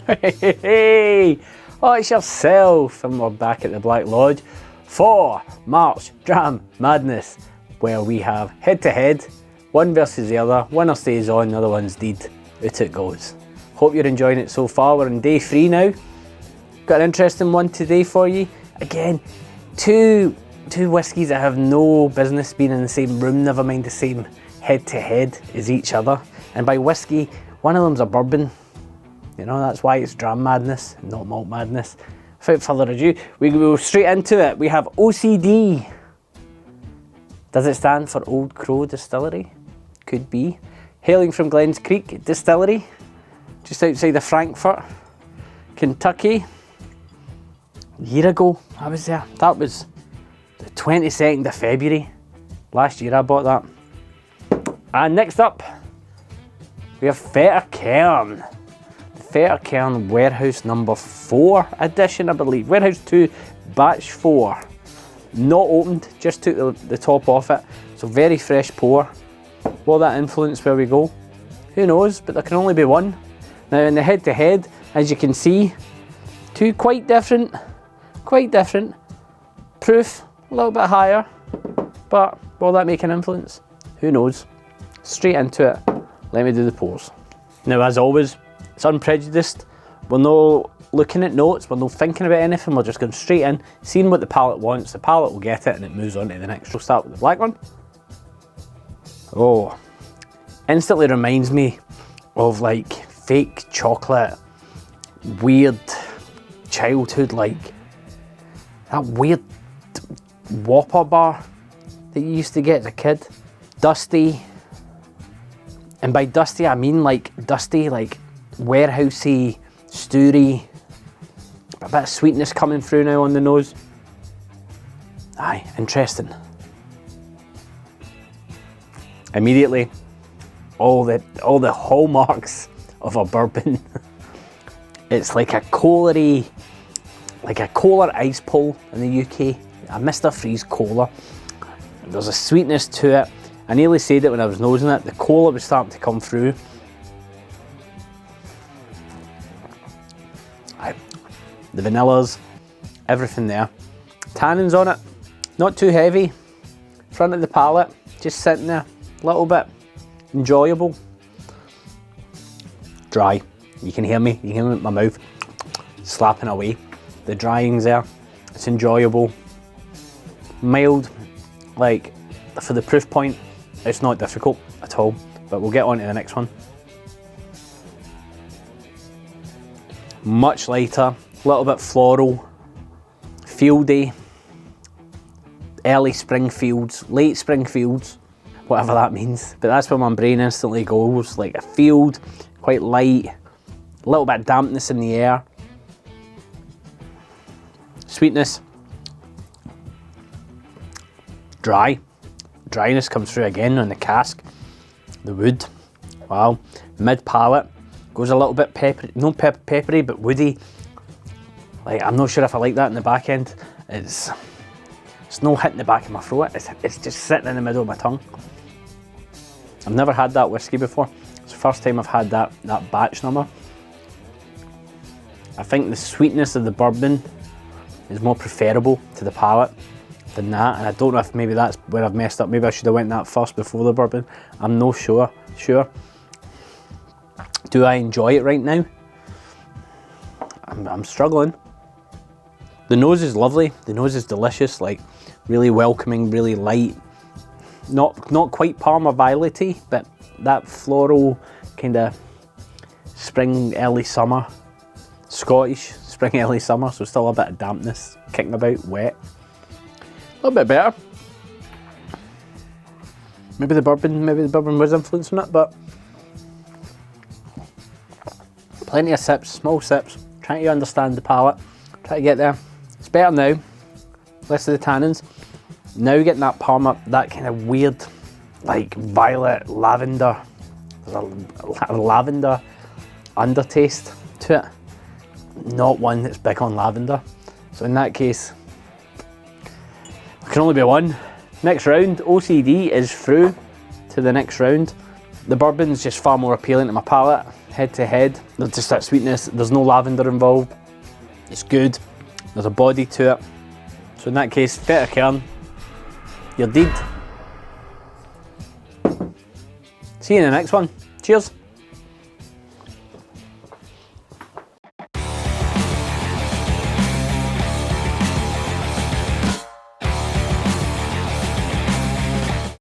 Hey, oh, it's yourself, and we're back at the Black Lodge for March Dram Madness, where we have head-to-head, one versus the other. Winner stays on, the other one's deed. Out it goes. Hope you're enjoying it so far. We're on day 3 now. Got an interesting one today for you. Again, two whiskies that have no business being in the same room, never mind the same head-to-head as each other. And by whiskey, one of them's a bourbon. You know, that's why it's Dram Madness, not Malt Madness. Without further ado, we go straight into it. We have OCD. Does it stand for Old Crow Distillery? Could be. Hailing from Glens Creek Distillery, just outside of Frankfort, Kentucky. A year ago, I was there. That was the 22nd of February. Last year I bought that. And next up, we have Fettercairn. Fettercairn Warehouse number 4 edition, I believe. Warehouse 2, batch 4. Not opened, just took the top off it. So very fresh pour. Will that influence where we go? Who knows, but there can only be one. Now in the head-to-head, as you can see, two quite different. Proof, a little bit higher, but will that make an influence? Who knows? Straight into it, let me do the pours. Now as always, it's unprejudiced. We're not looking at notes, we're not thinking about anything, we're just going straight in, seeing what the palate wants. The palate will get it and it moves on to the next. We'll start with the black one. Oh, instantly reminds me of like fake chocolate, weird childhood, like that weird Whopper bar that you used to get as a kid. Dusty, and by dusty I mean like dusty, like warehousey, stewy, a bit of sweetness coming through now on the nose. Aye, interesting. Immediately, all the hallmarks of a bourbon. It's like a cola ice pull in the UK, a Mr. Freeze cola. There's a sweetness to it. I nearly said it when I was nosing it. The cola was starting to come through. The vanillas, everything there. Tannins on it, not too heavy. Front of the palate, just sitting there, a little bit enjoyable. Dry, you can hear me with my mouth slapping away. The drying's there, it's enjoyable. Mild, like for the proof point, it's not difficult at all, but we'll get on to the next one. Much lighter, a little bit floral, fieldy, early spring fields, late spring fields, whatever that means. But that's where my brain instantly goes, like a field, quite light, a little bit of dampness in the air. Sweetness, dry. Dryness comes through again on the cask. The wood, wow. Mid palate, goes a little bit peppery, not peppery, but woody. Like, I'm not sure if I like that in the back end. It's no hitting the back of my throat, it's just sitting in the middle of my tongue. I've never had that whiskey before. It's the first time I've had that batch number. I think the sweetness of the bourbon is more preferable to the palate than that, and I don't know if maybe that's where I've messed up. Maybe I should have went that first before the bourbon. I'm no sure. Do I enjoy it right now? I'm struggling. The nose is lovely. The nose is delicious, like really welcoming, really light. Not quite Parma Violet-y, but that floral kind of spring, early summer, Scottish spring, early summer. So still a bit of dampness kicking about, wet. A little bit better. Maybe the bourbon was influencing it, but plenty of sips, small sips, trying to understand the palate, try to get there. It's better now, less of the tannins. Now getting that Parma, that kind of weird, like violet, lavender. There's a lavender undertaste to it. Not one that's big on lavender. So in that case, there can only be one. Next round, OCD is through to the next round. The bourbon's just far more appealing to my palate, head to head. There's just that sweetness, there's no lavender involved. It's good, there's a body to it. So in that case, Fettercairn, you're dead. See you in the next one. Cheers.